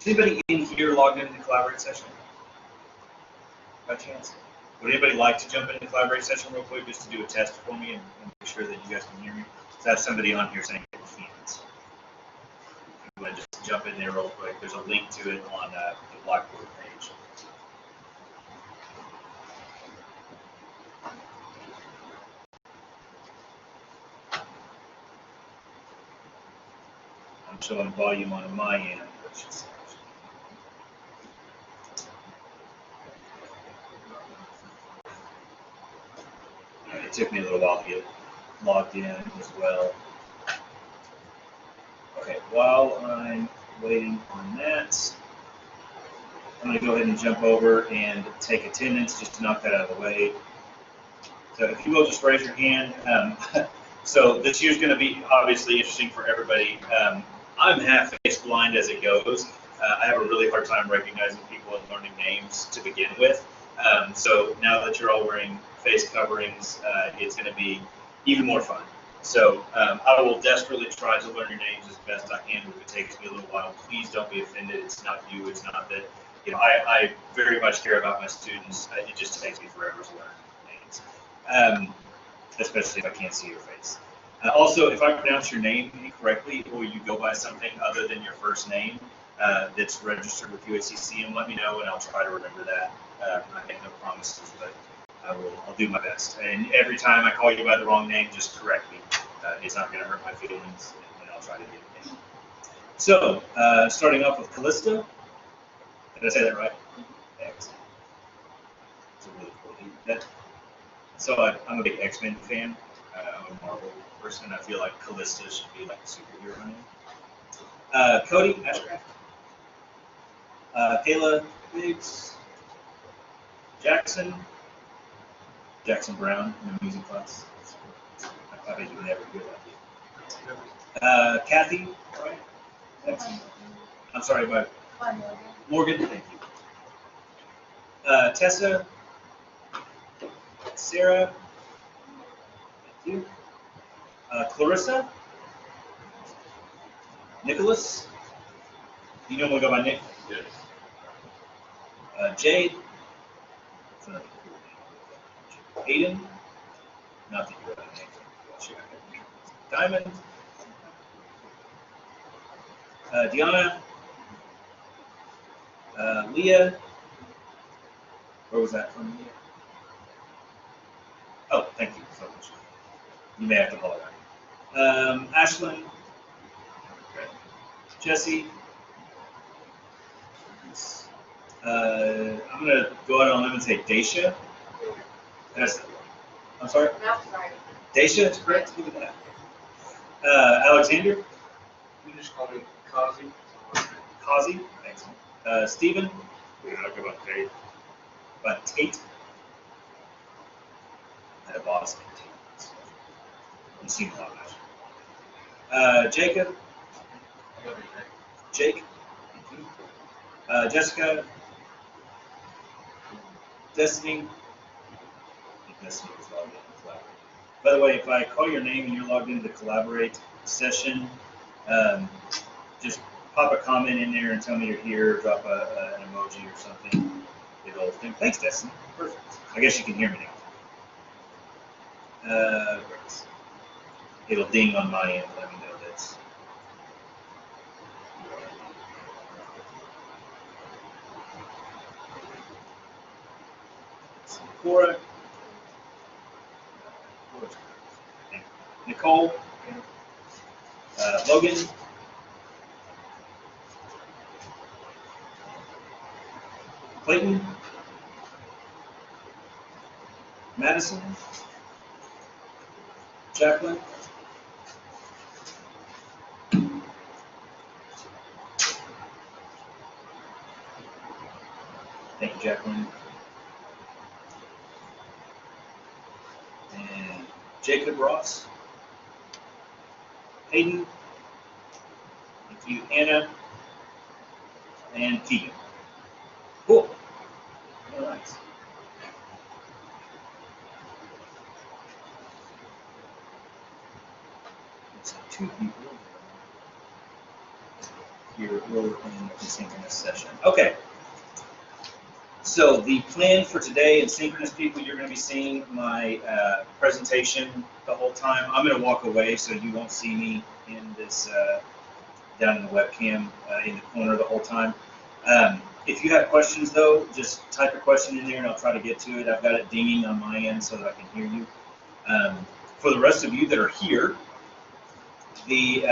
Is anybody in here logged into the Collaborate session? By chance? Would anybody like to jump into the Collaborate session real quick just to do a test for me and make sure that you guys can hear me? So I have somebody on here saying they can't. I'm going to just jump in there real quick. There's a link to it on the Blackboard page. I'm showing volume on my end. It took me a little while to get logged in as well. Okay, while I'm waiting on that, I'm going to go ahead and jump over and take attendance just to knock that out of the way. So if you will, just raise your hand. So this year's going to be obviously interesting for everybody. I'm half face blind as it goes. I have a really hard time recognizing people and learning names to begin with. So now that you're all wearing face coverings, it's going to be even more fun. So I will desperately try to learn your names as best I can. If it takes me a little while, please don't be offended. It's not you. It's not that. You know, I very much care about my students. It just takes me forever to learn names, especially if I can't see your face. Also, if I pronounce your name incorrectly or you go by something other than your first name that's registered with UACC, and let me know, and I'll try to remember that. I make no promises, but I'll do my best. And every time I call you by the wrong name, just correct me. It's not going to hurt my feelings, and I'll try to get it in. So, starting off with Callisto. Did I say that right? Excellent. It's a really cool name. So I'm a big X-Men fan. I'm a Marvel person. I feel like Callisto should be like a superhero name. Cody Ashcraft. Kayla Biggs. Jackson Brown in the music class. I bet you would never hear that. Kathy, right? Excellent. I'm sorry, but Morgan, thank you. Tessa, Sarah, thank you. Clarissa, Nicholas, you normally go by Nick? Yes. Jade, that's another cool name. Aiden, not that you're a name. Diamond, Deanna, Leah, where was that from, Leah? Oh, thank you so much. You may have to call it out. Ashlyn, Jesse, I'm going to go out on a limb and say Daisha. I'm sorry? No, sorry. Daisha is correct. Look at that. Alexander? You just call me Kazi. Kazi, excellent. Stephen? I'll go about Tate. About Tate? I had a boss named Tate. You've seen a lot of that. Jacob? Jake? Thank you. Jessica? Destiny? I think Destiny was logged in to Collaborate. By the way, if I call your name and you're logged into the Collaborate session, just pop a comment in there and tell me you're here, drop an emoji or something. It'll think, thanks, Destiny. Perfect. I guess you can hear me now. Great. It'll ding on my end, let me know that's. Cora. Nicole. Logan. Clayton. Madison. Jacqueline. Thank you, Jacqueline. And Jacob Ross. Hayden. Thank you, Anna. And Keegan. Cool. All right. It's 2 people. here we're in the synchronous session. Okay. So the plan for today, in synchronous people, you're going to be seeing my presentation the whole time. I'm going to walk away so you won't see me in this down in the webcam in the corner the whole time. If you have questions though, just type a question in there and I'll try to get to it. I've got it dinging on my end so that I can hear you. For the rest of you that are here, the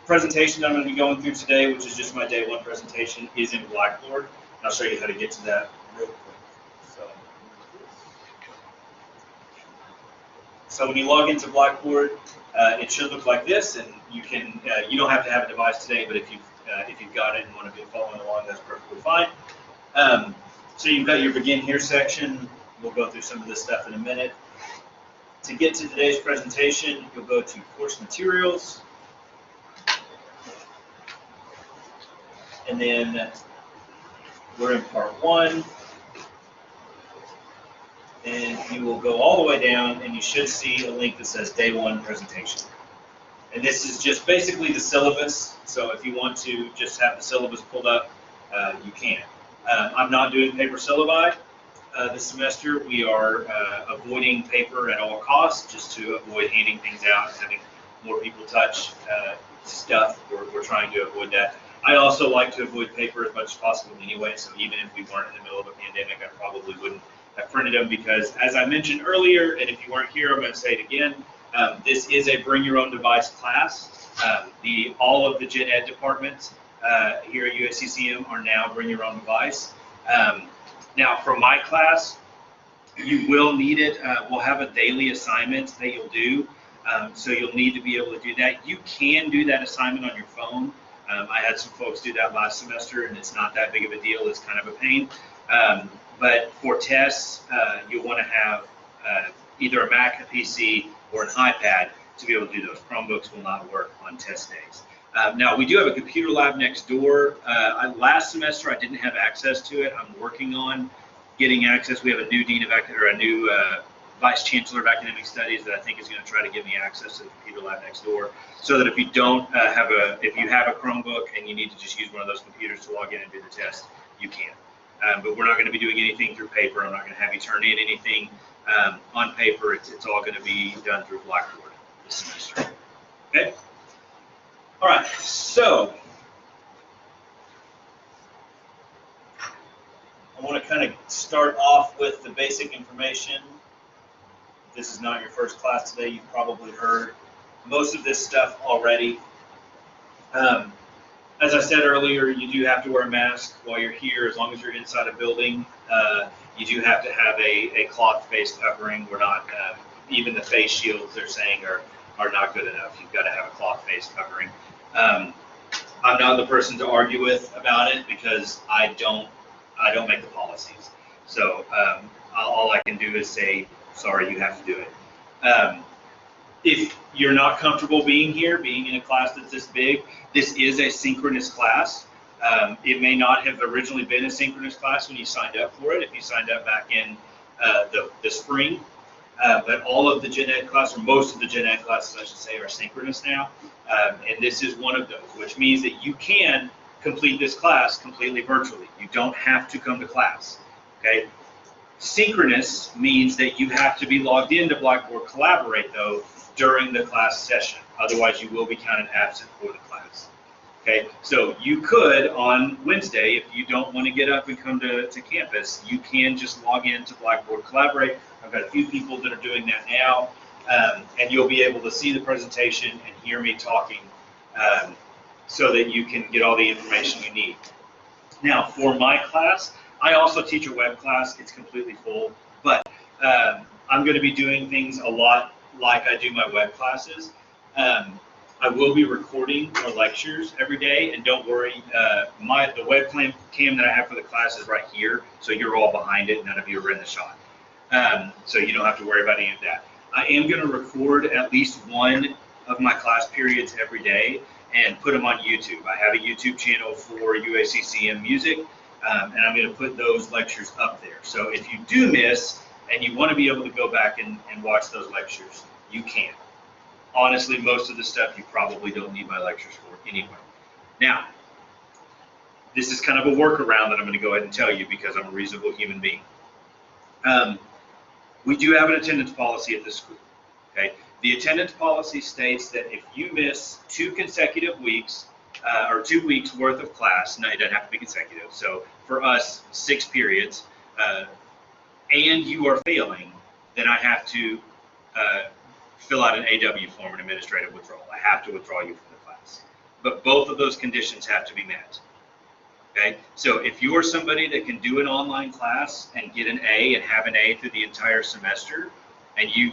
presentation I'm going to be going through today, which is just my day one presentation, is in Blackboard. I'll show you how to get to that real quick. So when you log into Blackboard, it should look like this, and you can you don't have to have a device today, but if you've got it and want to be following along, that's perfectly fine. So you've got your begin here section. We'll go through some of this stuff in a minute. To get to today's presentation, you'll go to course materials. And then we're in part 1, and you will go all the way down, and you should see a link that says Day 1 Presentation. And this is just basically the syllabus, so if you want to just have the syllabus pulled up, you can. I'm not doing paper syllabi this semester. We are avoiding paper at all costs, just to avoid handing things out and having more people touch stuff. We're trying to avoid that. I also like to avoid paper as much as possible anyway, so even if we weren't in the middle of a pandemic, I probably wouldn't have printed them because, as I mentioned earlier, and if you weren't here, I'm going to say it again, this is a bring your own device class. All of the gen ed departments here at USCCM are now bring your own device. Now, for my class, you will need it. We'll have a daily assignment that you'll do, so you'll need to be able to do that. You can do that assignment on your phone. I had some folks do that last semester, and it's not that big of a deal. It's kind of a pain. But for tests, you'll want to have either a Mac, a PC, or an iPad to be able to do those. Chromebooks will not work on test days. Now, we do have a computer lab next door. Last semester, I didn't have access to it. I'm working on getting access. We have a new dean of or a new vice chancellor of academic studies that I think is going to try to give me access to the computer lab next door, so that if you don't if you have a Chromebook and you need to just use one of those computers to log in and do the test, you can. But we're not going to be doing anything through paper. I'm not going to have you turn in anything on paper. It's all going to be done through Blackboard this semester. Okay. All right. So I want to kind of start off with the basic information. If this is not your first class today, you've probably heard most of this stuff already. As I said earlier, you do have to wear a mask while you're here, as long as you're inside a building. You do have to have a cloth face covering. We're not, even the face shields they're saying are not good enough. You've got to have a cloth face covering. I'm not the person to argue with about it because I don't make the policies. So all I can do is say, sorry, you have to do it. If you're not comfortable being here, being in a class that's this big, this is a synchronous class. It may not have originally been a synchronous class when you signed up for it, if you signed up back in the spring. But all of the gen ed classes, or most of the gen ed classes, I should say, are synchronous now. And this is one of those, which means that you can complete this class completely virtually. You don't have to come to class, okay? Synchronous means that you have to be logged into Blackboard Collaborate, though, during the class session. Otherwise, you will be counted absent for the class. Okay, so you could, on Wednesday, if you don't want to get up and come to campus, you can just log into Blackboard Collaborate. I've got a few people that are doing that now, and you'll be able to see the presentation and hear me talking so that you can get all the information you need. Now, for my class, I also teach a web class. It's completely full, but I'm going to be doing things a lot like I do my web classes. I will be recording our lectures every day, and don't worry, the webcam that I have for the class is right here, so you're all behind it, none of you are in the shot. So you don't have to worry about any of that. I am going to record at least one of my class periods every day and put them on YouTube. I have a YouTube channel for UACCM Music, and I'm going to put those lectures up there. So if you do miss and you want to be able to go back and watch those lectures, you can. honestly, most of the stuff you probably don't need my lectures for anyway. Now, this is kind of a workaround that I'm going to go ahead and tell you because I'm a reasonable human being. We do have an attendance policy at this school. Okay, the attendance policy states that if you miss 2 consecutive weeks or 2 weeks worth of class, no, it doesn't have to be consecutive. So for us, 6 periods, and you are failing, then I have to fill out an AW form, an administrative withdrawal. I have to withdraw you from the class. But both of those conditions have to be met. Okay, so if you are somebody that can do an online class and get an A and have an A through the entire semester, and you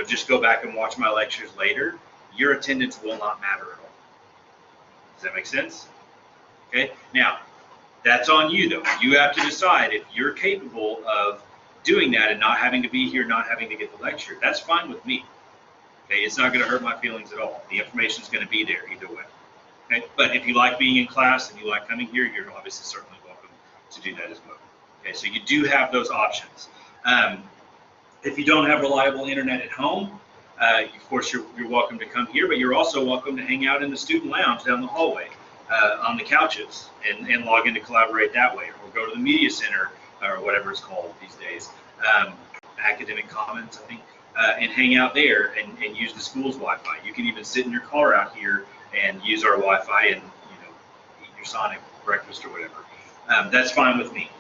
just go back and watch my lectures later, your attendance will not matter at all. Does that make sense? Okay, now that's on you though. You have to decide if you're capable of doing that and not having to be here, not having to get the lecture. That's fine with me. Okay, it's not going to hurt my feelings at all. The information is going to be there either way. Okay, but if you like being in class and you like coming here, you're obviously certainly welcome to do that as well. Okay, so you do have those options. If you don't have reliable internet at home, of course you're welcome to come here, but you're also welcome to hang out in the student lounge down the hallway on the couches and log in to collaborate that way, or go to the media center or whatever it's called these days, academic commons, I think, and hang out there and use the school's Wi-Fi. You can even sit in your car out here and use our Wi-Fi and eat your Sonic breakfast or whatever. That's fine with me.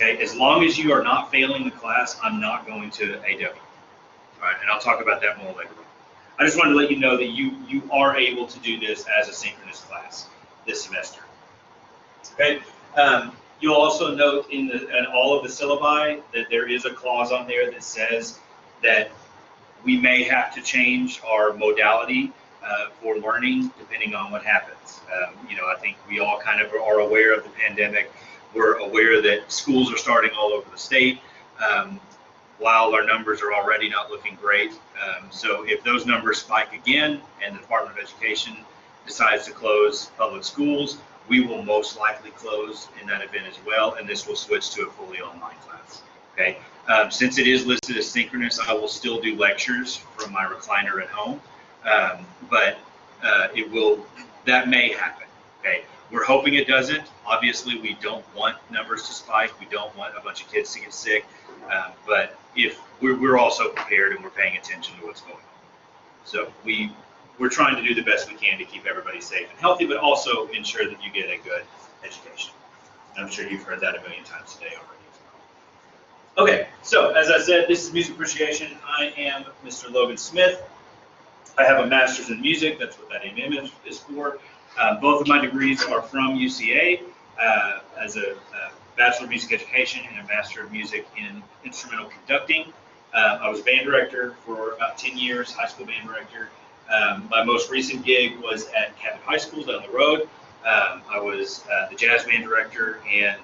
Okay, as long as you are not failing the class, I'm not going to AW. All right, and I'll talk about that more later on. I just wanted to let you know that you are able to do this as a synchronous class this semester. Okay, you'll also note in all of the syllabi that there is a clause on there that says that we may have to change our modality for learning depending on what happens. I think we all kind of are aware of the pandemic. We're aware that schools are starting all over the state, while our numbers are already not looking great. So if those numbers spike again and the Department of Education decides to close public schools, we will most likely close in that event as well, and this will switch to a fully online class. Okay. Since it is listed as synchronous, I will still do lectures from my recliner at home, but that may happen. Okay. We're hoping it doesn't. Obviously, we don't want numbers to spike. We don't want a bunch of kids to get sick. But if we're also prepared and we're paying attention to what's going on. So we're trying to do the best we can to keep everybody safe and healthy, but also ensure that you get a good education. I'm sure you've heard that a million times today already. Okay, so as I said, this is Music Appreciation. I am Mr. Logan Smith. I have a master's in music. That's what that MM is for. Both of my degrees are from UCA as a Bachelor of Music Education and a Master of Music in Instrumental Conducting. I was band director for about 10 years, high school band director. My most recent gig was at Cabot High School down the road. I was the jazz band director and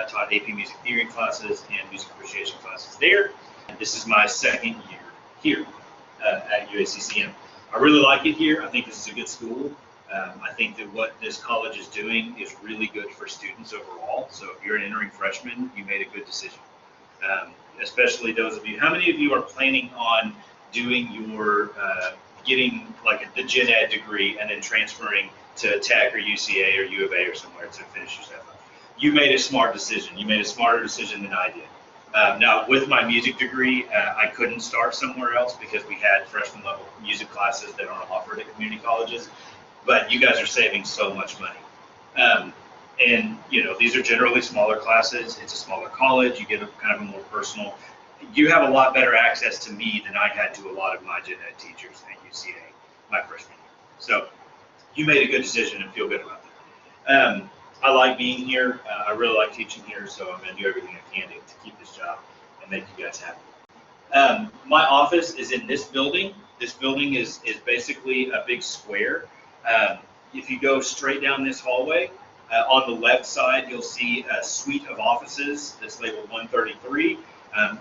taught AP Music Theory classes and Music Appreciation classes there. This is my second year here at UACCM. I really like it here. I think this is a good school. I think that what this college is doing is really good for students overall. So if you're an entering freshman, you made a good decision. Especially those of you, how many of you are planning on doing your, getting like the gen ed degree and then transferring to Tech or UCA or U of A or somewhere to finish your stuff up? You made a smart decision. You made a smarter decision than I did. Now, with my music degree, I couldn't start somewhere else because we had freshman level music classes that aren't offered at community colleges. But you guys are saving so much money. And these are generally smaller classes. It's a smaller college. You get a kind of a more personal. You have a lot better access to me than I had to a lot of my gen ed teachers at UCA my freshman year. So you made a good decision and feel good about that. I like being here. I really like teaching here, so I'm going to do everything I can to keep this job and make you guys happy. My office is in this building. This building is basically a big square. If you go straight down this hallway, on the left side, you'll see a suite of offices that's labeled 133.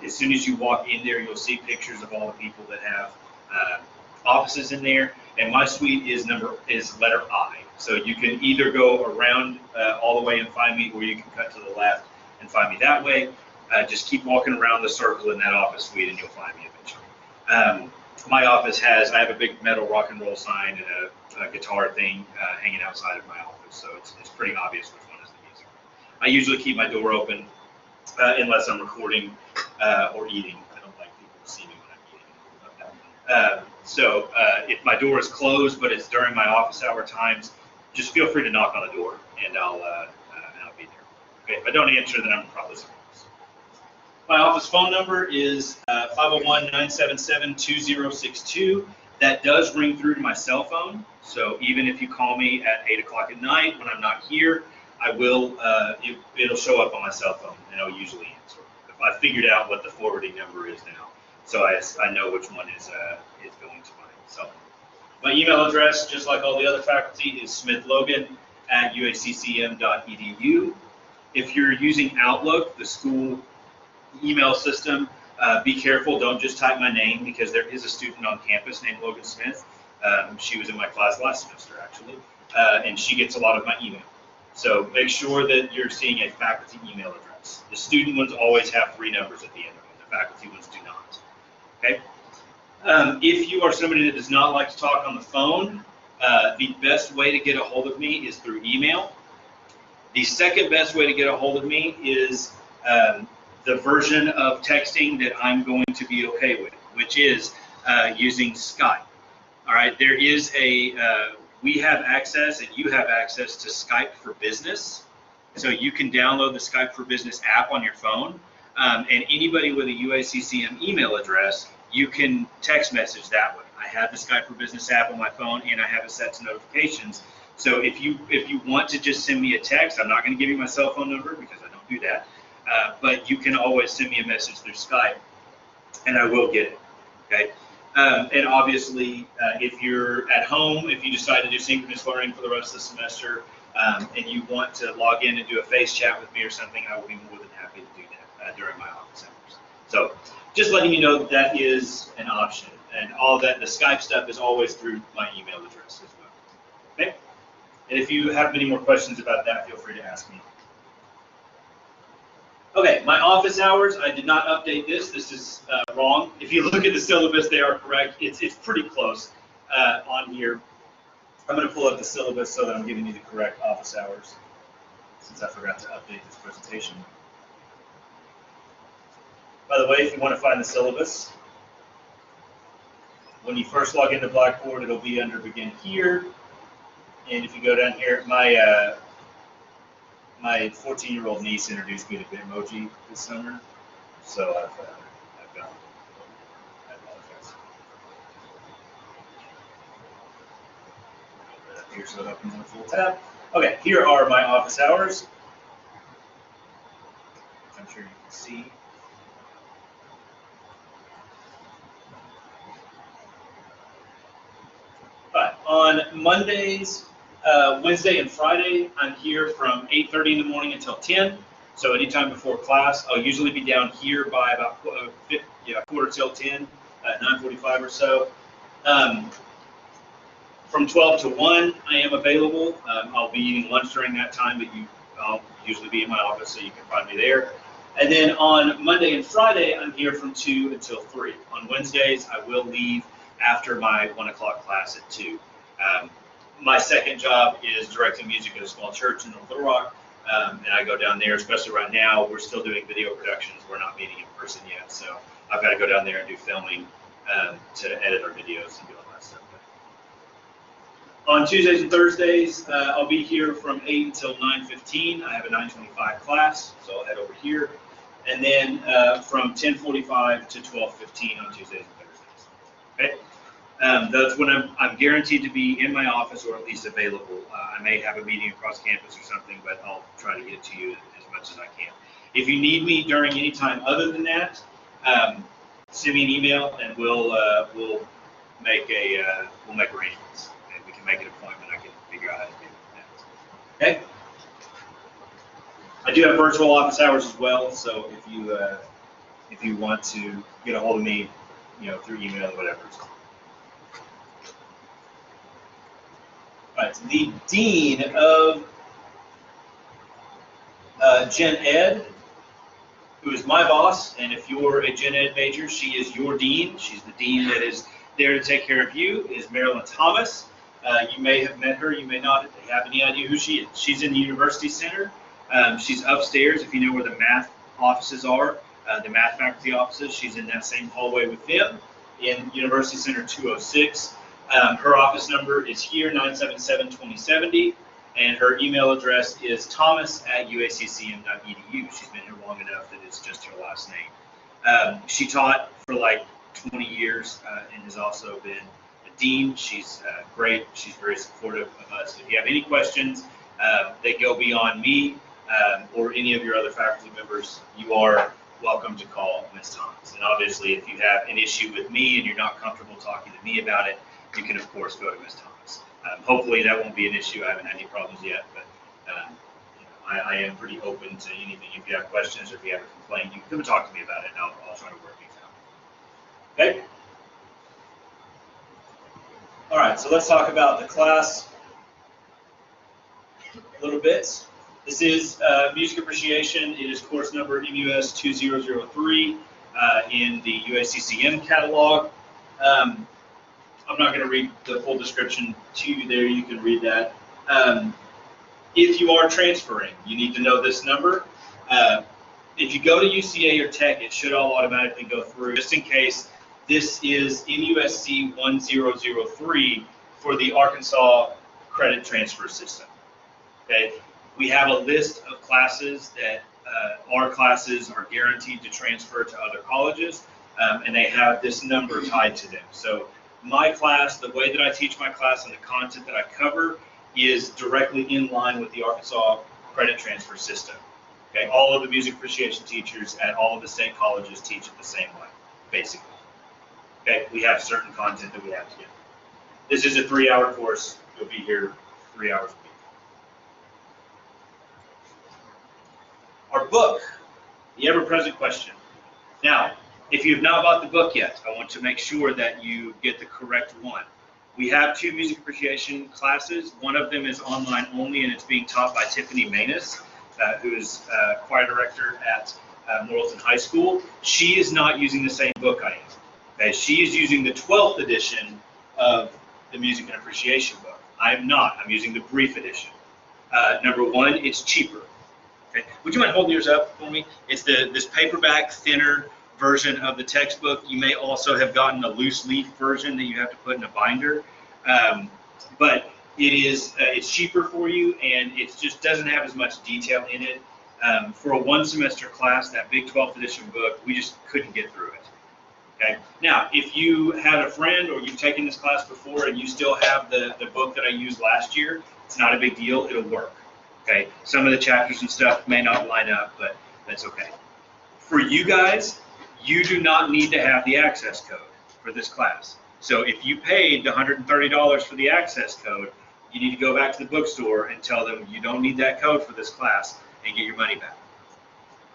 As soon as you walk in there, you'll see pictures of all the people that have offices in there. And my suite is letter I. So you can either go around all the way and find me, or you can cut to the left and find me that way. Just keep walking around the circle in that office suite and you'll find me eventually. my office I have a big metal rock and roll sign and a guitar thing hanging outside of my office, so it's pretty obvious which one is the music. I usually keep my door open unless I'm recording or eating. I don't like people to see me when I'm eating. So if my door is closed but it's during my office hour times, just feel free to knock on the door and I'll be there. Okay, if I don't answer, then I'm probably somewhere else. My office phone number is 501-977-2062. That does ring through to my cell phone. So even if you call me at 8 o'clock at night when I'm not here, I will. It'll show up on my cell phone, and I'll usually answer. If I figured out what the forwarding number is now, so I know which one is going to my cell phone. My email address, just like all the other faculty, is smithlogan@uaccm.edu. If you're using Outlook, the school email system, be careful. Don't just type my name, because there is a student on campus named Logan Smith. She was in my class last semester, actually, and she gets a lot of my email. So make sure that you're seeing a faculty email address. The student ones always have 3 numbers at the end of them. The faculty ones do not. Okay. If you are somebody that does not like to talk on the phone, the best way to get a hold of me is through email. The second best way to get a hold of me is the version of texting that I'm going to be okay with, which is using Skype. All right, there is we have access and you have access to Skype for Business. So you can download the Skype for Business app on your phone, and anybody with a UACCM email address, you can text message that way. I have the Skype for Business app on my phone, and I have it set to notifications. So if you want to just send me a text, I'm not going to give you my cell phone number because I don't do that, but you can always send me a message through Skype, and I will get it. Okay. And obviously, if you're at home, if you decide to do synchronous learning for the rest of the semester, and you want to log in and do a face chat with me or something, I will be more than happy to do that during my office hours. So just letting you know that is an option, and all that, the Skype stuff is always through my email address as well. Okay? And if you have any more questions about that, feel free to ask me. Okay, my office hours, I did not update this. This is wrong. If you look at the syllabus, they are correct. It's pretty close on here. I'm going to pull up the syllabus so that I'm giving you the correct office hours, since I forgot to update this presentation. By the way, if you want to find the syllabus, when you first log into Blackboard, it'll be under Begin Here. And if you go down here, my 14-year-old niece introduced me to Bitmoji this summer, so I've got it. I apologize. Right up here so it opens in a full tab. Okay, here are my office hours, which I'm sure you can see. But on Mondays, Wednesday and Friday, I'm here from 8:30 in the morning until 10. So anytime before class, I'll usually be down here by about quarter till 10, at 9:45 or so. From 12 to 1, I am available. I'll be eating lunch during that time, but I'll usually be in my office, so you can find me there. And then on Monday and Friday, I'm here from 2 until 3. On Wednesdays, I will leave after my 1 o'clock class at 2. My second job is directing music at a small church in North Little Rock, and I go down there, especially right now. We're still doing video productions. We're not meeting in person yet, so I've got to go down there and do filming to edit our videos and do all that stuff. On Tuesdays and Thursdays, I'll be here from 8 until 9:15. I have a 9:25 class, so I'll head over here. And then from 10:45 to 12:15 on Tuesdays and Thursdays. Okay? That's when I'm guaranteed to be in my office, or at least available. I may have a meeting across campus or something, but I'll try to get it to you as much as I can. If you need me during any time other than that, send me an email and we'll make arrangements. And we can make an appointment. I can figure out how to do that. Okay. I do have virtual office hours as well, so if you want to get a hold of me, through email or whatever. All right, the Dean of Gen Ed, who is my boss, and if you're a Gen Ed major, she is your dean. She's the dean that is there to take care of you is Marilyn Thomas. You may have met her, you may not have any idea who she is. She's in the University Center. She's upstairs if you know where the math offices are, the math faculty offices. She's in that same hallway with them in University Center 206. Her office number is here, 977-2070, and her email address is thomas@uaccm.edu. She's been here long enough that it's just her last name. She taught for like 20 years and has also been a dean. She's great. She's very supportive of us. If you have any questions that go beyond me or any of your other faculty members, you are welcome to call Ms. Thomas. And obviously, if you have an issue with me and you're not comfortable talking to me about it, you can, of course, go to Ms. Thomas. Hopefully, that won't be an issue. I haven't had any problems yet, but I am pretty open to anything. If you have questions or if you have a complaint, you can come and talk to me about it, and I'll try to work things out. Okay? All right, so let's talk about the class a little bit. This is Music Appreciation. It is course number MUS 2003 in the UACCM catalog. I'm not going to read the full description to you there. You can read that. If you are transferring, you need to know this number. If you go to UCA or Tech, it should all automatically go through. Just in case, this is MUSC 1003 for the Arkansas Credit Transfer System. Okay, we have a list of classes that our classes are guaranteed to transfer to other colleges, and they have this number tied to them. So my class, the way that I teach my class and the content that I cover is directly in line with the Arkansas Credit Transfer System. Okay, all of the music appreciation teachers at all of the state colleges teach it the same way, basically. Okay, we have certain content that we have to get. This is a 3-hour course. You'll be here 3 hours a week. Our book, the ever-present question. Now, if you have not bought the book yet, I want to make sure that you get the correct one. We have 2 music appreciation classes. One of them is online only, and it's being taught by Tiffany Manus, who is choir director at Morrilton High School. She is not using the same book I am. Okay? She is using the 12th edition of the Music and Appreciation book. I am not. I'm using the brief edition. Number one, it's cheaper. Okay? Would you mind holding yours up for me? It's this paperback, thinner version of the textbook. You may also have gotten a loose leaf version that you have to put in a binder, but it's cheaper for you, and it just doesn't have as much detail in it. For a 1-semester class, that big 12th edition book, we just couldn't get through it. Okay. Now, if you had a friend or you've taken this class before and you still have the book that I used last year, it's not a big deal. It'll work. Okay. Some of the chapters and stuff may not line up, but that's okay. For you guys, you do not need to have the access code for this class. So if you paid the $130 for the access code, you need to go back to the bookstore and tell them you don't need that code for this class and get your money back.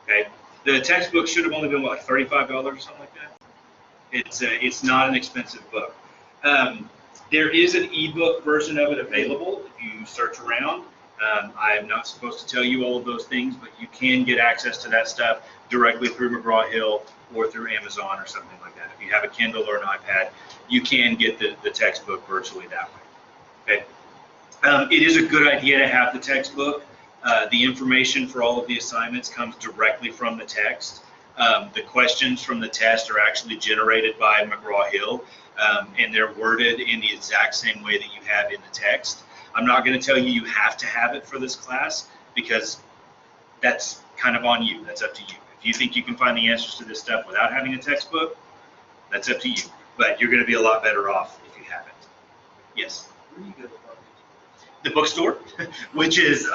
Okay? The textbook should have only been, what, $35 or something like that? It's not an expensive book. There is an ebook version of it available if you search around. I am not supposed to tell you all of those things, but you can get access to that stuff directly through McGraw-Hill or through Amazon or something like that. If you have a Kindle or an iPad, you can get the textbook virtually that way. Okay. It is a good idea to have the textbook. The information for all of the assignments comes directly from the text. The questions from the test are actually generated by McGraw-Hill, and they're worded in the exact same way that you have in the text. I'm not going to tell you have to have it for this class, because that's kind of on you. That's up to you. If you think you can find the answers to this stuff without having a textbook, that's up to you. But you're going to be a lot better off if you have it. Yes? Where do you go to find The bookstore, which is,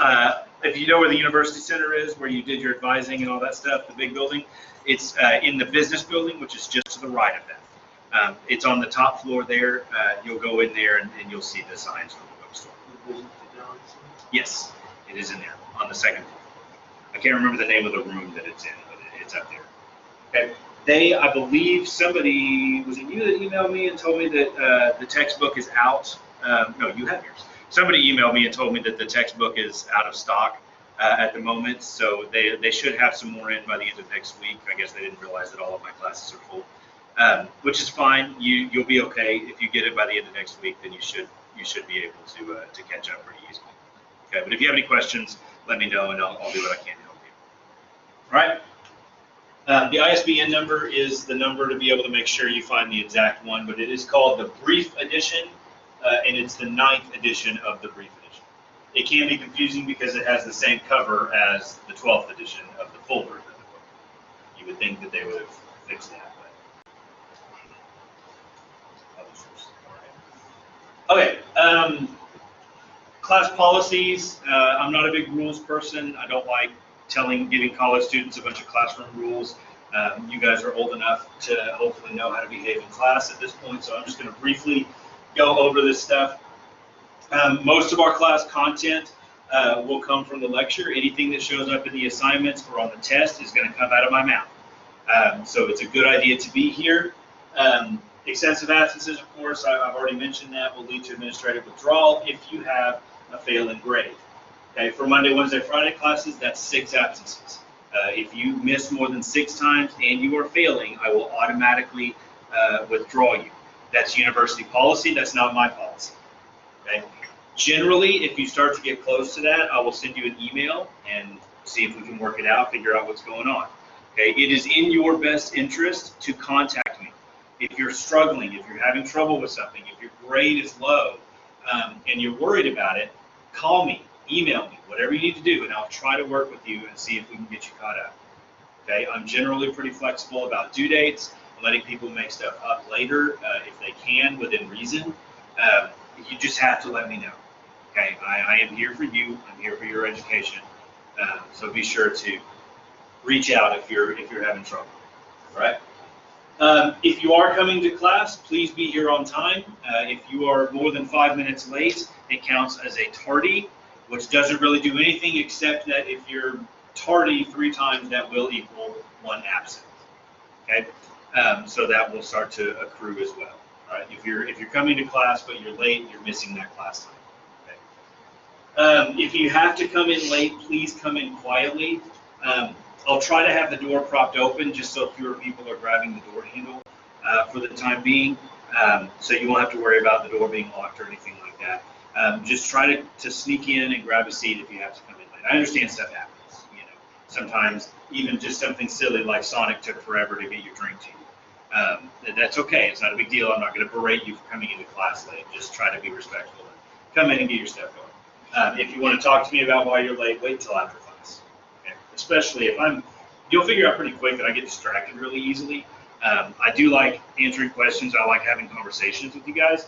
if you know where the University Center is, where you did your advising and all that stuff, the big building, it's in the business building, which is just to the right of that. It's on the top floor there. You'll go in there and you'll see the signs for the bookstore. Yes, it is in there on the second floor. I can't remember the name of the room that it's in, but it's up there. Okay. I believe somebody, was it you that emailed me and told me that the textbook is out? No, you have yours. Somebody emailed me and told me that the textbook is out of stock at the moment, so they should have some more in by the end of next week. I guess they didn't realize that all of my classes are full. which is fine. You'll be okay. If you get it by the end of next week, then you should be able to catch up pretty easily. Okay, but if you have any questions, let me know, and I'll do what I can to help you. All right. The ISBN number is the number to be able to make sure you find the exact one, but it is called the Brief Edition, and it's the 9th edition of the Brief Edition. It can be confusing because it has the same cover as the 12th edition of the full version of the book. You would think that they would have fixed that, but okay. Class policies. I'm not a big rules person. I don't like giving college students a bunch of classroom rules. You guys are old enough to hopefully know how to behave in class at this point, so I'm just going to briefly go over this stuff. Most of our class content will come from the lecture. Anything that shows up in the assignments or on the test is going to come out of my mouth. So it's a good idea to be here. Excessive absences, of course, I've already mentioned that, will lead to administrative withdrawal if you have a failing grade. Okay, for Monday, Wednesday, Friday classes, that's 6 absences. If you miss more than 6 times and you are failing, I will automatically withdraw you. That's university policy, that's not my policy. Okay? Generally, if you start to get close to that, I will send you an email and see if we can work it out, figure out what's going on. Okay? It is in your best interest to contact me. If you're struggling, if you're having trouble with something, if your grade is low, and you're worried about it, call me, email me, whatever you need to do, and I'll try to work with you and see if we can get you caught up. Okay? I'm generally pretty flexible about due dates, letting people make stuff up later if they can, within reason. You just have to let me know. Okay? I am here for you. I'm here for your education. So be sure to reach out if you're having trouble. All right? If you are coming to class, please be here on time. If you are more than 5 minutes late, it counts as a tardy, which doesn't really do anything except that if you're tardy 3 times, that will equal 1 absent. Okay, so that will start to accrue as well. All right, if you're coming to class but you're late, you're missing that class time. Okay. If you have to come in late, please come in quietly. I'll try to have the door propped open just so fewer people are grabbing the door handle for the time being, so you won't have to worry about the door being locked or anything like that. Just try to sneak in and grab a seat if you have to come in late. I understand stuff happens. You know, sometimes even just something silly like Sonic took forever to get your drink to you. That's okay. It's not a big deal. I'm not going to berate you for coming into class late. Just try to be respectful and come in and get your stuff going. If you want to talk to me about why you're late, wait till after class. Okay? Especially if you'll figure out pretty quick that I get distracted really easily. I do like answering questions. I like having conversations with you guys.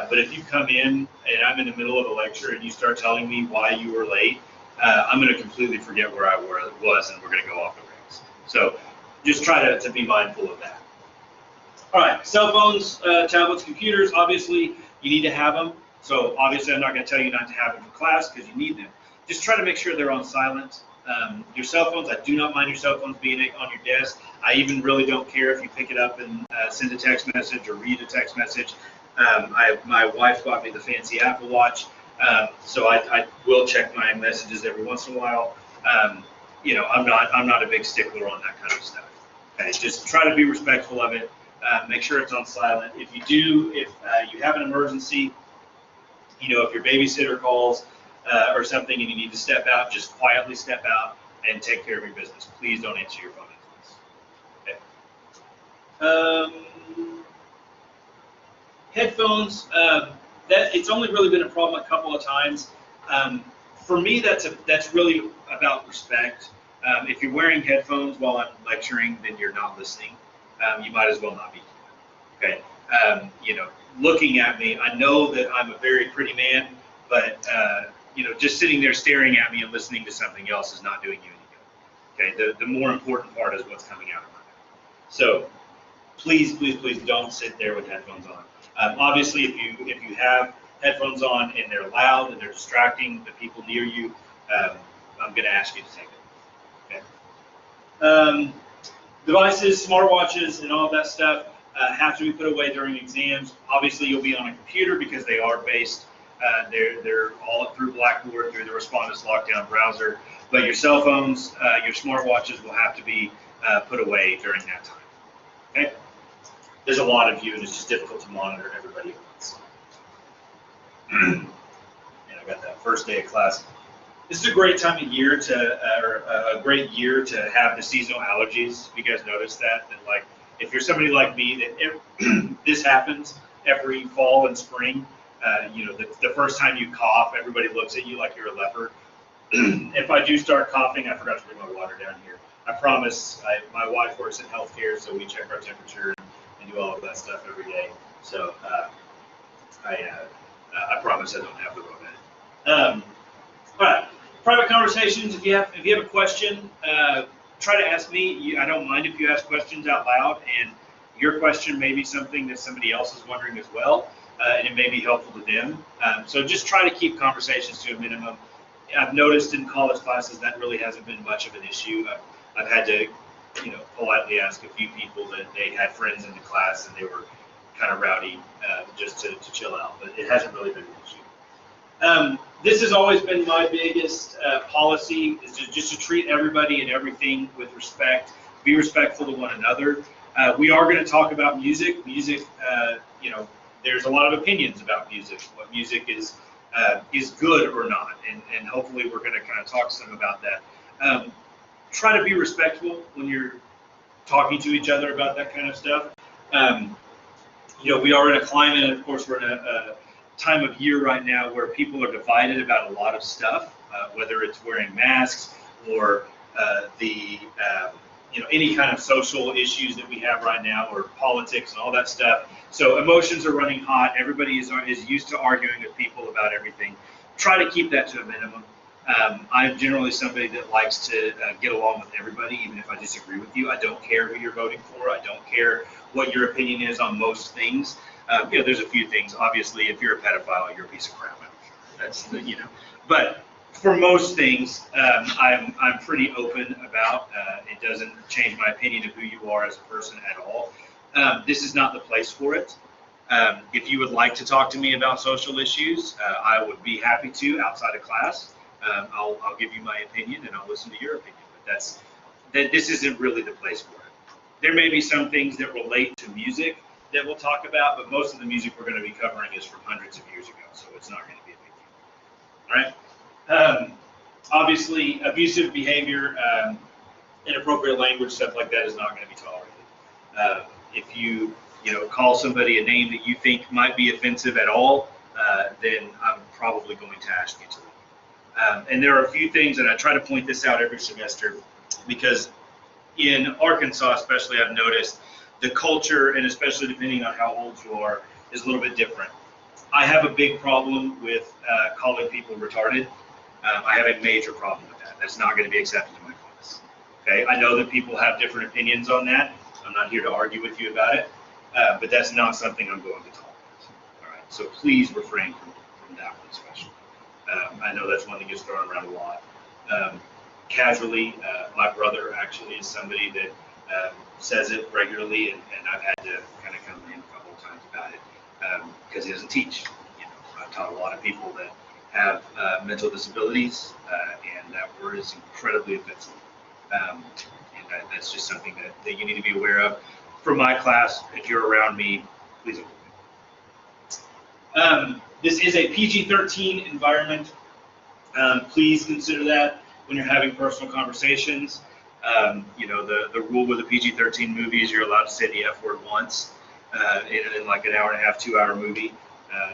But if you come in and I'm in the middle of a lecture and you start telling me why you were late, I'm going to completely forget where I was and we're going to go off the rails. So just try to be mindful of that. All right, cell phones, tablets, computers, obviously you need to have them. So obviously I'm not going to tell you not to have them for class because you need them. Just try to make sure they're on silent. Your cell phones, I do not mind your cell phones being on your desk. I even really don't care if you pick it up and send a text message or read a text message. My wife bought me the fancy Apple Watch, so I will check my messages every once in a while. You know, I'm not a big stickler on that kind of stuff. Okay, just try to be respectful of it. Make sure it's on silent. If you have an emergency, you know, if your babysitter calls or something and you need to step out, just quietly step out and take care of your business. Please don't answer your phone in class. Okay. Headphones, it's only really been a problem a couple of times. For me, that's really about respect. If you're wearing headphones while I'm lecturing, then you're not listening. You might as well not be. Okay. You know, looking at me, I know that I'm a very pretty man, but you know, just sitting there staring at me and listening to something else is not doing you any good. Okay. The more important part is what's coming out of my mouth. So please, please, please don't sit there with headphones on. Obviously, if you have headphones on and they're loud and they're distracting the people near you, I'm going to ask you to take it. Okay. Devices, smartwatches, and all of that stuff have to be put away during exams. Obviously, you'll be on a computer because they are based. They're all through Blackboard, through the Respondus Lockdown browser. But your cell phones, your smartwatches will have to be put away during that time. Okay. there's a lot of you, and it's just difficult to monitor everybody at once. And I got that first day of class. This is a great time of year a great year to have the seasonal allergies. If you guys notice that like, if you're somebody like me, that this happens every fall and spring. The first time you cough, everybody looks at you like you're a leper. If I do start coughing, I forgot to bring my water down here. I promise, my wife works in healthcare, so we check our temperature and do all of that stuff every day. So I promise I don't have the Rona. All right, private conversations. If you have a question, try to ask me. I don't mind if you ask questions out loud, and your question may be something that somebody else is wondering as well, and it may be helpful to them. So just try to keep conversations to a minimum. I've noticed in college classes that really hasn't been much of an issue. I've had to, politely ask a few people that they had friends in the class and they were kind of rowdy just to chill out, but it hasn't really been an issue. This has always been my biggest policy, is just to treat everybody and everything with respect, be respectful to one another. We are going to talk about music. Music, there's a lot of opinions about music, what music is good or not, and hopefully we're going to kind of talk some about that. Try to be respectful when you're talking to each other about that kind of stuff. We are in a climate, and of course we're in a time of year right now where people are divided about a lot of stuff, whether it's wearing masks or any kind of social issues that we have right now, or politics and all that stuff. So emotions are running hot. Everybody is used to arguing with people about everything. Try to keep that to a minimum. I'm generally somebody that likes to get along with everybody, even if I disagree with you. I don't care who you're voting for. I don't care what your opinion is on most things. There's a few things. Obviously, if you're a pedophile, you're a piece of crap. That's But for most things, I'm pretty open about. It doesn't change my opinion of who you are as a person at all. This is not the place for it. If you would like to talk to me about social issues, I would be happy to outside of class. I'll give you my opinion and I'll listen to your opinion. But this isn't really the place for it. There may be some things that relate to music that we'll talk about, but most of the music we're going to be covering is from hundreds of years ago, so it's not going to be a big deal. All right. Obviously, abusive behavior, inappropriate language, stuff like that is not going to be tolerated. If you call somebody a name that you think might be offensive at all, then I'm probably going to ask you to leave. And there are a few things, and I try to point this out every semester, because in Arkansas especially, I've noticed the culture, and especially depending on how old you are, is a little bit different. I have a big problem with calling people retarded. I have a major problem with that. That's not going to be accepted in my class. Okay, I know that people have different opinions on that. I'm not here to argue with you about it, but that's not something I'm going to tolerate. All right, so please refrain from that one especially. I know that's one that gets thrown around a lot. Casually, my brother actually is somebody that says it regularly, and I've had to kind of come to him a couple of times about it because he doesn't teach. I've taught a lot of people that have mental disabilities, and that word is incredibly offensive. And that's just something that you need to be aware of. For my class, if you're around me, please avoid me. This is a PG-13 environment. Please consider that when you're having personal conversations. The rule with a PG-13 movie is you're allowed to say the F word once in like an hour and a half, 2 hour movie.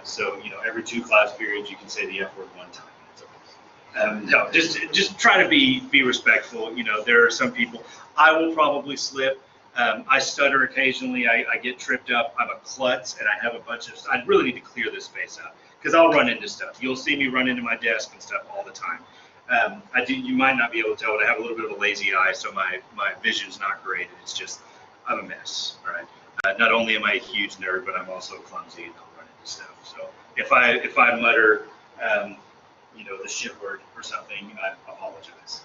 So every 2 class periods you can say the F word one time. No, just try to be respectful. There are some people. I will probably slip. I stutter occasionally. I get tripped up. I'm a klutz, and I have a bunch of. I really need to clear this space out because I'll run into stuff. You'll see me run into my desk and stuff all the time. You might not be able to tell, but I have a little bit of a lazy eye, so my vision's not great. It's just I'm a mess. All right. Not only am I a huge nerd, but I'm also clumsy and I'll run into stuff. So if I mutter, the shit word or something, I apologize.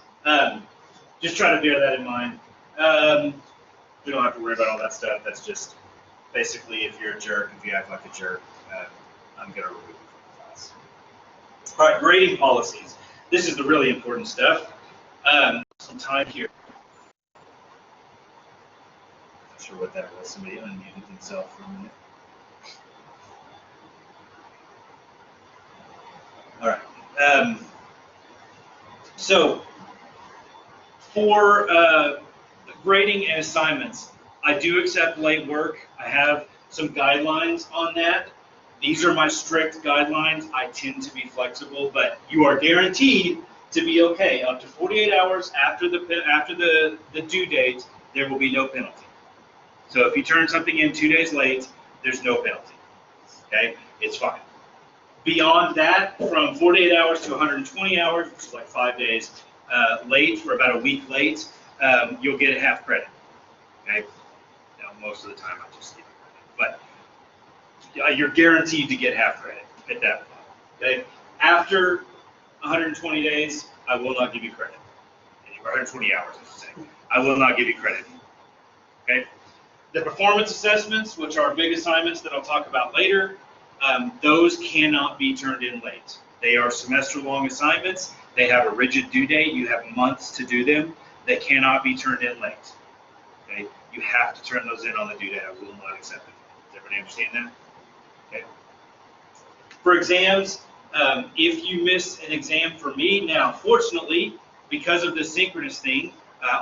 Just try to bear that in mind. We don't have to worry about all that stuff. That's just basically if you're a jerk, if you act like a jerk, I'm going to remove you from the class. All right, grading policies. This is the really important stuff. Some time here. Not sure what that was. Somebody unmuted themselves for a minute. All right. So for grading and assignments, I do accept late work. I have some guidelines on that. These are my strict guidelines. I tend to be flexible, but you are guaranteed to be okay. Up to 48 hours after the due date, there will be no penalty. So if you turn something in 2 days late, there's no penalty. Okay, it's fine. Beyond that, from 48 hours to 120 hours, which is like 5 days late, for about a week late, you'll get a half credit. Okay, now most of the time I just give you credit, but you're guaranteed to get half credit at that point. Okay, after 120 days, I will not give you credit. 120 hours, I should say. I will not give you credit. Okay. The performance assessments, which are big assignments that I'll talk about later, those cannot be turned in late. They are semester-long assignments. They have a rigid due date. You have months to do them. They cannot be turned in late. Okay? You have to turn those in on the due date. I will not accept it. Does everybody understand that? Okay. For exams, if you miss an exam for me, now fortunately, because of the synchronous thing,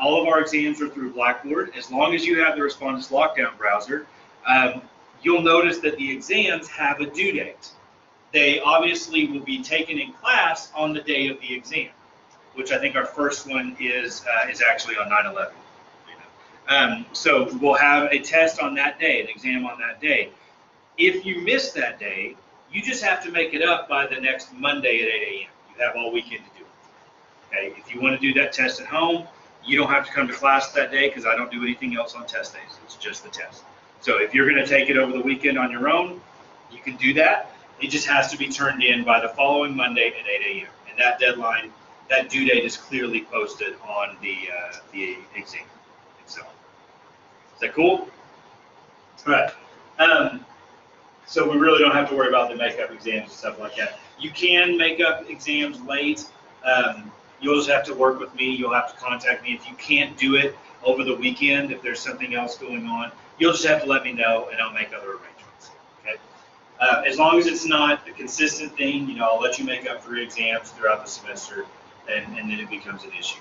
all of our exams are through Blackboard. As long as you have the Respondus Lockdown browser, you'll notice that the exams have a due date. They obviously will be taken in class on the day of the exam, which I think our first one is actually on 9/11. So we'll have a test on that day, an exam on that day. If you miss that day, you just have to make it up by the next Monday at 8 a.m. You have all weekend to do it. Okay? If you want to do that test at home, you don't have to come to class that day because I don't do anything else on test days. It's just the test. So if you're going to take it over the weekend on your own, you can do that. It just has to be turned in by the following Monday at 8 a.m. And that deadline, that due date is clearly posted on the exam itself. Is that cool? All right. So we really don't have to worry about the makeup exams and stuff like that. You can make up exams late. You'll just have to work with me. You'll have to contact me. If you can't do it over the weekend, if there's something else going on, you'll just have to let me know, and I'll make other arrangements. Okay? As long as it's not a consistent thing, I'll let you make up 3 exams throughout the semester, and then it becomes an issue.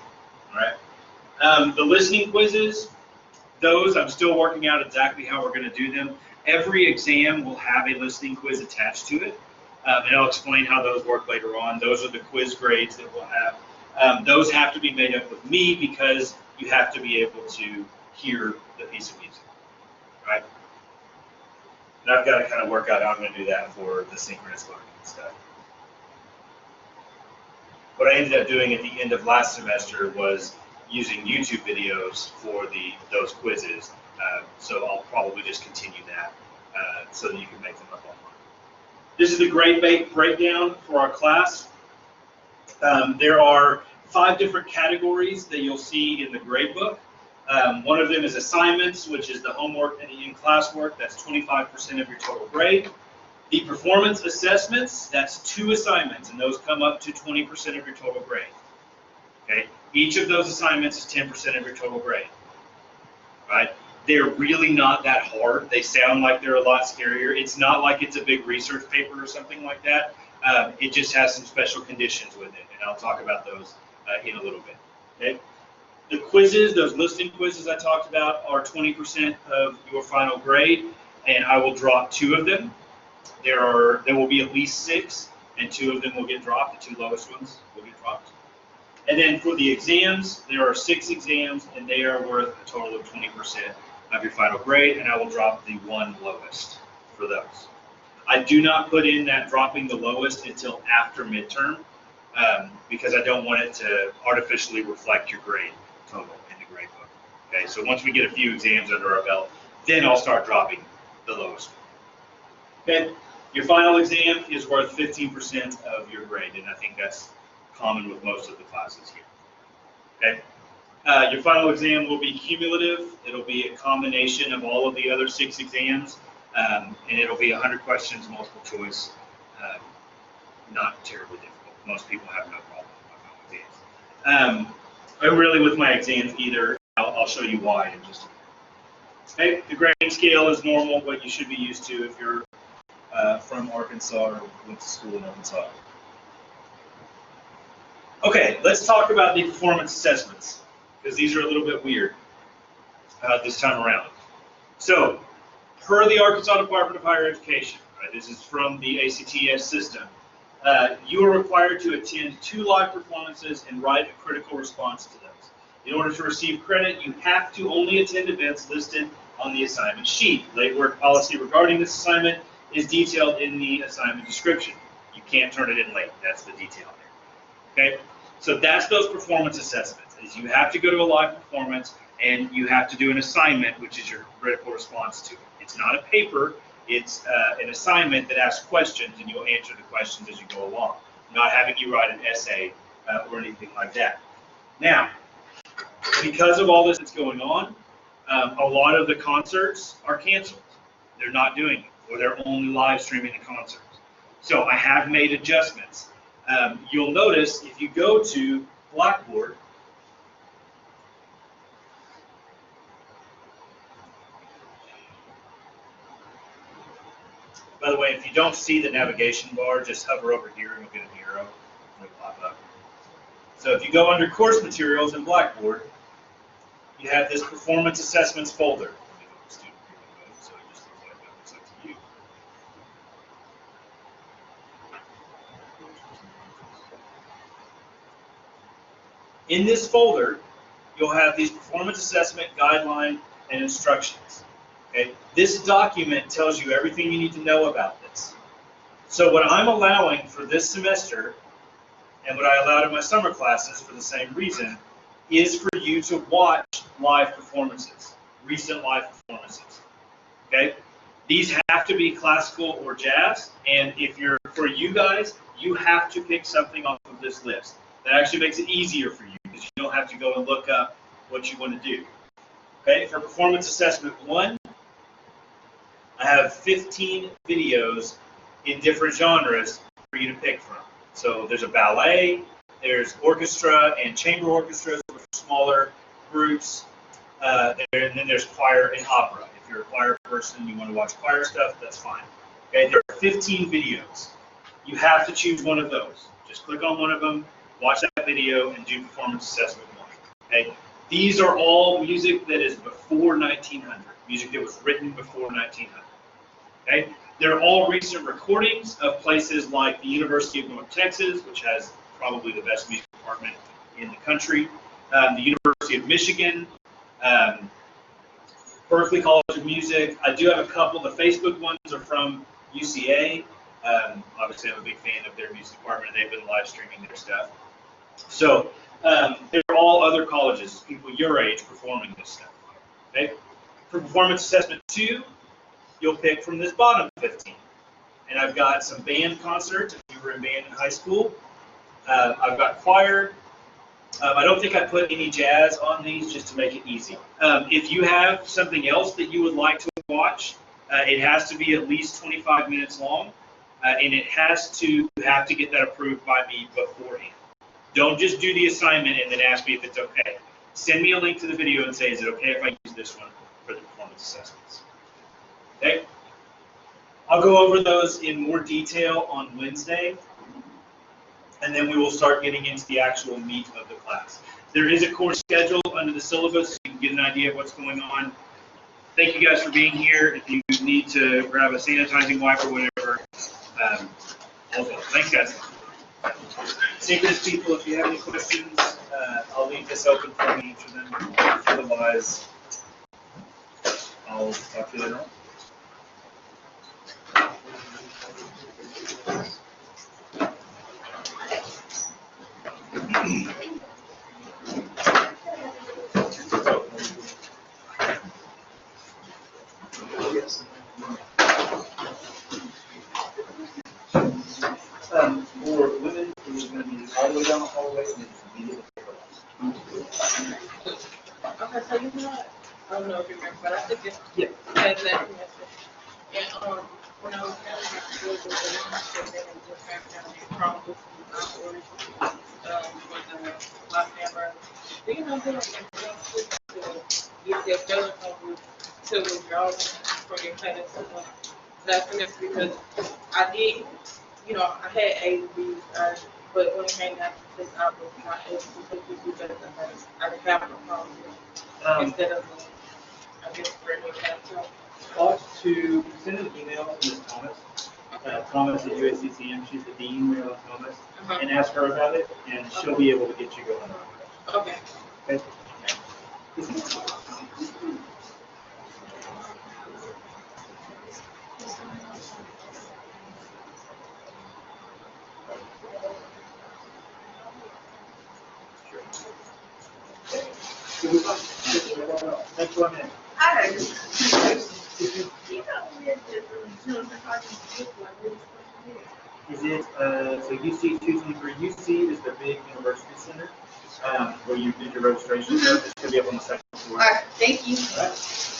All right? The listening quizzes, those I'm still working out exactly how we're going to do them. Every exam will have a listening quiz attached to it, and I'll explain how those work later on. Those are the quiz grades that we'll have. Those have to be made up with me because you have to be able to hear the piece of music, right? And I've got to kind of work out how I'm going to do that for the synchronous learning and stuff. What I ended up doing at the end of last semester was using YouTube videos for those quizzes. So I'll probably just continue that so that you can make them up online. This is the grade breakdown for our class. There are 5 different categories that you'll see in the grade book. One of them is assignments, which is the homework and the in-class work. That's 25% of your total grade. The performance assessments, that's 2 assignments, and those come up to 20% of your total grade. Okay? Each of those assignments is 10% of your total grade. Right? They're really not that hard. They sound like they're a lot scarier. It's not like it's a big research paper or something like that. It just has some special conditions with it, and I'll talk about those in a little bit. Okay? The quizzes, those listening quizzes I talked about, are 20% of your final grade, and I will drop 2 of them. There will be at least 6, and 2 of them will get dropped. The 2 lowest ones will get dropped. And then for the exams, there are 6 exams, and they are worth a total of 20% of your final grade, and I will drop the 1 lowest for those. I do not put in that dropping the lowest until after midterm because I don't want it to artificially reflect your grade total in the grade book. Okay, so once we get a few exams under our belt, then I'll start dropping the lowest. Okay, your final exam is worth 15% of your grade, and I think that's common with most of the classes here. Okay. Your final exam will be cumulative. It'll be a combination of all of the other 6 exams, and it'll be 100 questions, multiple choice. Not terribly difficult. Most people have no problem with my final exams. And really with my exams either. I'll show you why in just a minute. Okay, the grading scale is normal, what you should be used to if you're from Arkansas or went to school in Arkansas. Okay, let's talk about the performance assessments, because these are a little bit weird this time around. So, per the Arkansas Department of Higher Education, right, this is from the ACTS system, you are required to attend 2 live performances and write a critical response to those. In order to receive credit, you have to only attend events listed on the assignment sheet. Late work policy regarding this assignment is detailed in the assignment description. You can't turn it in late. That's the detail there. Okay? So that's those performance assessments. Is you have to go to a live performance and you have to do an assignment, which is your critical response to it. It's not a paper. It's an assignment that asks questions, and you'll answer the questions as you go along. I'm not having you write an essay or anything like that. Now, because of all this that's going on, a lot of the concerts are canceled. They're not doing it, or they're only live streaming the concerts. So I have made adjustments. You'll notice if you go to Blackboard, by the way, if you don't see the navigation bar, just hover over here and you'll get an arrow and it'll pop up. So if you go under course materials in Blackboard, you have this performance assessments folder. Let me go to student preview mode so it just looks like that looks like to you. In this folder, you'll have these performance assessment guideline and instructions. Okay? This document tells you everything you need to know about this. So what I'm allowing for this semester, and what I allowed in my summer classes for the same reason, is for you to watch live performances, recent live performances. Okay? These have to be classical or jazz, and if you're, for you guys, you have to pick something off of this list. That actually makes it easier for you, because you don't have to go and look up what you want to do. Okay, for performance assessment 1, I have 15 videos in different genres for you to pick from. So there's a ballet, there's orchestra and chamber orchestras for smaller groups, and then there's choir and opera. If you're a choir person and you want to watch choir stuff, that's fine. Okay, there are 15 videos. You have to choose one of those. Just click on one of them, watch that video, and do performance assessment 1. Okay, these are all music that is before 1900, music that was written before 1900. Okay, they're all recent recordings of places like the University of North Texas, which has probably the best music department in the country, the University of Michigan, Berkeley College of Music. I do have a couple. The Facebook ones are from UCA. Obviously, I'm a big fan of their music department, and they've been live streaming their stuff. So they're all other colleges, people your age, performing this stuff. Okay? For performance assessment 2, you'll pick from this bottom 15. And I've got some band concerts if you were in band in high school. I've got choir. I don't think I put any jazz on these just to make it easy. If you have something else that you would like to watch, it has to be at least 25 minutes long, and it has to, you have to get that approved by me beforehand. Don't just do the assignment and then ask me if it's okay. Send me a link to the video and say, is it okay if I use this one for the performance assessments? Okay? I'll go over those in more detail on Wednesday, and then we will start getting into the actual meat of the class. There is a course schedule under the syllabus, so you can get an idea of what's going on. Thank you guys for being here. If you need to grab a sanitizing wipe or whatever, also, thanks guys. Synchronous people, if you have any questions, I'll leave this open for me to answer them. Otherwise, I'll talk to you later on. For women, it was going to be all the way down the hallway and then immediately Okay, so you know, I don't know if you remember, but I took it. Yeah. As that semester. And when I was down in school, there was a then it just back down in Chromebooks and orders for the last number. Do you know who to get their telephone group to withdraw from your class. Last semester because I did, I had A, B, but when it came down to this, I was not able to take it because I didn't have no problem instead of, I guess, regular class. Ought to send an email to Ms. Thomas. Thomas at USCCM, she's the dean, Marilyn Thomas, and ask her about it, and she'll be able to get you going. Okay. Okay? Next one in. I heard you. You know, we're just, Is it, so UC 223, UC is the big university center, where you did your registration. It should be up on the second floor. all right, thank you. All right.